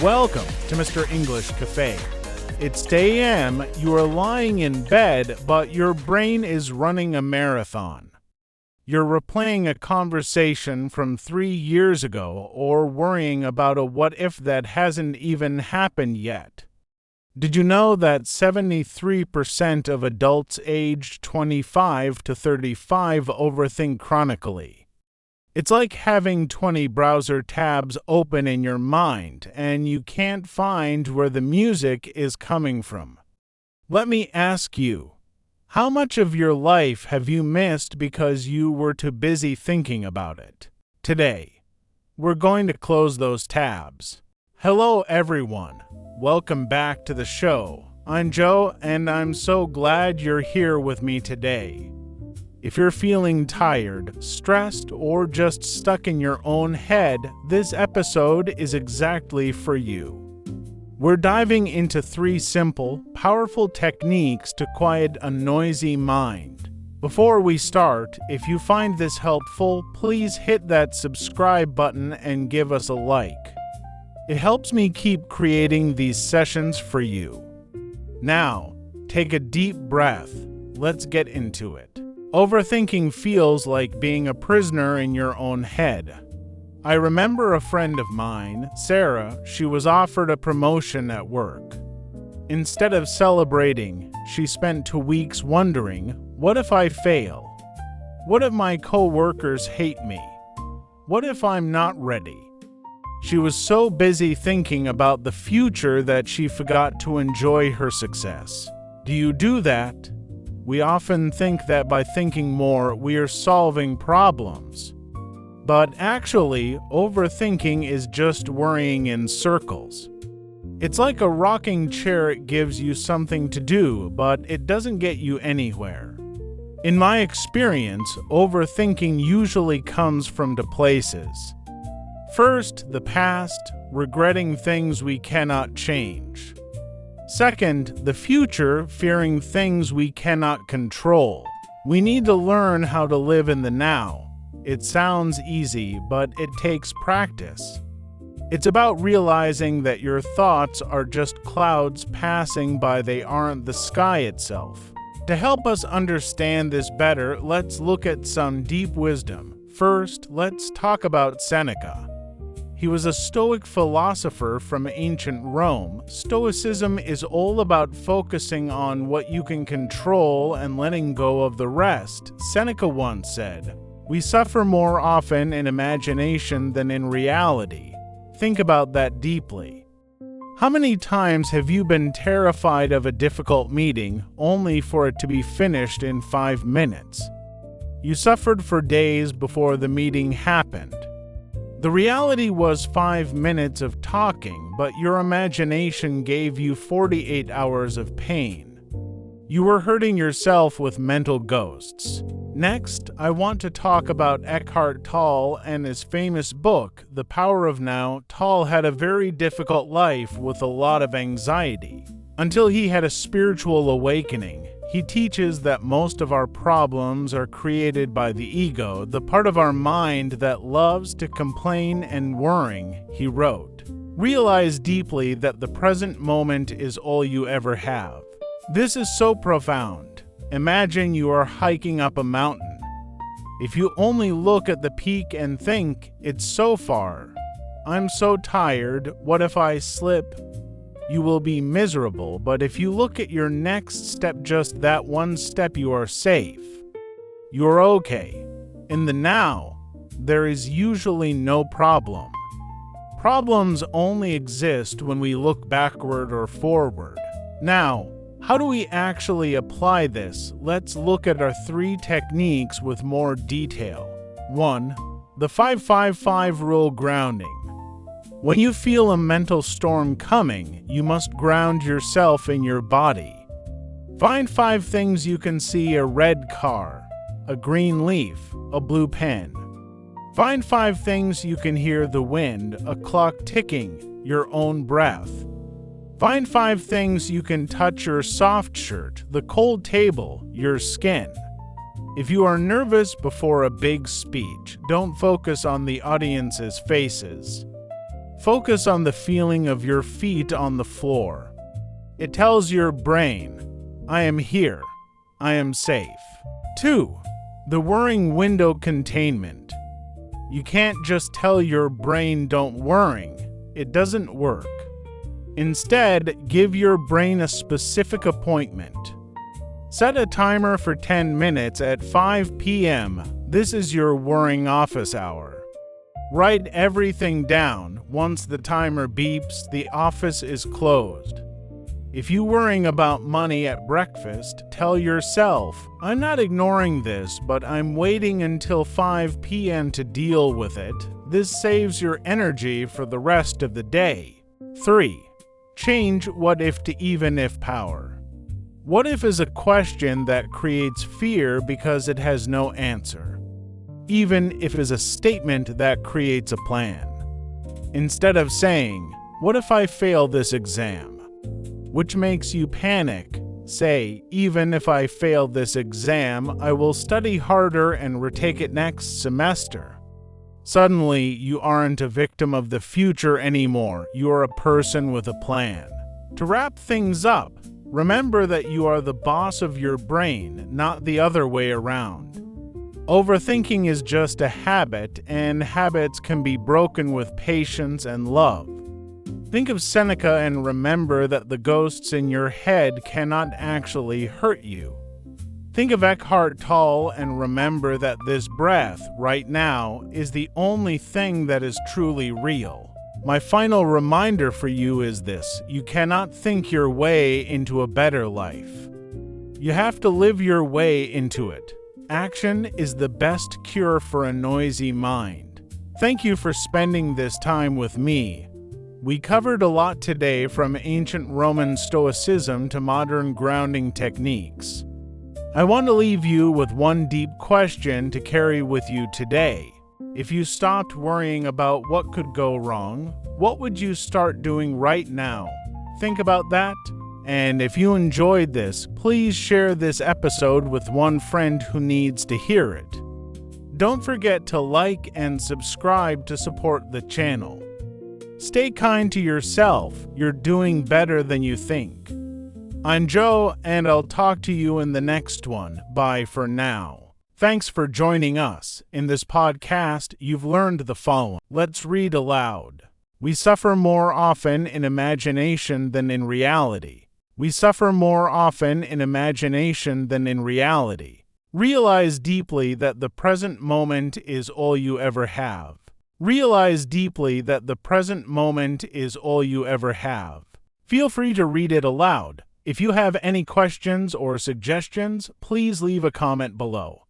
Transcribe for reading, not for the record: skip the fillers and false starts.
Welcome to Mr. English Cafe. It's 8 a.m., you are lying in bed, but your brain is running a marathon. You're replaying a conversation from 3 years ago or worrying about a what-if that hasn't even happened yet. Did you know that 73% of adults aged 25 to 35 overthink chronically? It's like having 20 browser tabs open in your mind, and you can't find where the music is coming from. Let me ask you, how much of your life have you missed because you were too busy thinking about it? Today, we're going to close those tabs. Hello, everyone. Welcome back to the show. I'm Joe, and I'm so glad you're here with me today. If you're feeling tired, stressed, or just stuck in your own head, this episode is exactly for you. We're diving into 3 simple, powerful techniques to quiet a noisy mind. Before we start, if you find this helpful, please hit that subscribe button and give us a like. It helps me keep creating these sessions for you. Now, take a deep breath. Let's get into it. Overthinking feels like being a prisoner in your own head. I remember a friend of mine, Sarah. She was offered a promotion at work. Instead of celebrating, she spent 2 weeks wondering, what if I fail? What if my coworkers hate me? What if I'm not ready? She was so busy thinking about the future that she forgot to enjoy her success. Do you do that? We often think that by thinking more, we are solving problems. But actually, overthinking is just worrying in circles. It's like a rocking chair. It gives you something to do, but it doesn't get you anywhere. In my experience, overthinking usually comes from 2 places. First, the past, regretting things we cannot change. Second, the future, fearing things we cannot control. We need to learn how to live in the now. It sounds easy, but it takes practice. It's about realizing that your thoughts are just clouds passing by, they aren't the sky itself. To help us understand this better, let's look at some deep wisdom. First, let's talk about Seneca. He was a Stoic philosopher from ancient Rome. Stoicism is all about focusing on what you can control and letting go of the rest. Seneca once said, "We suffer more often in imagination than in reality." Think about that deeply. How many times have you been terrified of a difficult meeting only for it to be finished in 5 minutes? You suffered for days before the meeting happened. The reality was 5 minutes of talking, but your imagination gave you 48 hours of pain. You were hurting yourself with mental ghosts. Next, I want to talk about Eckhart Tolle and his famous book, The Power of Now. Tolle had a very difficult life with a lot of anxiety, until he had a spiritual awakening. He teaches that most of our problems are created by the ego, the part of our mind that loves to complain and worrying. He wrote, "Realize deeply that the present moment is all you ever have." This is so profound. Imagine you are hiking up a mountain. If you only look at the peak and think, it's so far, I'm so tired, what if I slip? You will be miserable, but if you look at your next step, just that one step, you are safe. You're okay. In the now, there is usually no problem. Problems only exist when we look backward or forward. Now, how do we actually apply this? Let's look at our 3 techniques with more detail. 1. The 5-5-5 rule: grounding. When you feel a mental storm coming, you must ground yourself in your body. Find 5 things you can see: a red car, a green leaf, a blue pen. Find 5 things you can hear: the wind, a clock ticking, your own breath. Find 5 things you can touch: your soft shirt, the cold table, your skin. If you are nervous before a big speech, don't focus on the audience's faces. Focus on the feeling of your feet on the floor. It tells your brain, I am here. I am safe. 2. The worrying window containment. You can't just tell your brain don't worry. It doesn't work. Instead, give your brain a specific appointment. Set a timer for 10 minutes at 5 p.m. This is your worrying office hour. Write everything down. Once the timer beeps, the office is closed. If you're worrying about money at breakfast, tell yourself, I'm not ignoring this, but I'm waiting until 5 p.m. to deal with it. This saves your energy for the rest of the day. 3. Change what if to even if power. What if is a question that creates fear because it has no answer. Even if is a statement that creates a plan. Instead of saying, what if I fail this exam? Which makes you panic, say, even if I fail this exam, I will study harder and retake it next semester. Suddenly, you aren't a victim of the future anymore. You are a person with a plan. To wrap things up, remember that you are the boss of your brain, not the other way around. Overthinking is just a habit, and habits can be broken with patience and love. Think of Seneca and remember that the ghosts in your head cannot actually hurt you. Think of Eckhart Tolle and remember that this breath, right now, is the only thing that is truly real. My final reminder for you is this: you cannot think your way into a better life. You have to live your way into it. Action is the best cure for a noisy mind. Thank you for spending this time with me. We covered a lot today, from ancient Roman Stoicism to modern grounding techniques. I want to leave you with one deep question to carry with you today. If you stopped worrying about what could go wrong, what would you start doing right now? Think about that. And if you enjoyed this, please share this episode with one friend who needs to hear it. Don't forget to like and subscribe to support the channel. Stay kind to yourself. You're doing better than you think. I'm Joe, and I'll talk to you in the next one. Bye for now. Thanks for joining us. In this podcast, you've learned the following. Let's read aloud. We suffer more often in imagination than in reality. We suffer more often in imagination than in reality. Realize deeply that the present moment is all you ever have. Realize deeply that the present moment is all you ever have. Feel free to read it aloud. If you have any questions or suggestions, please leave a comment below.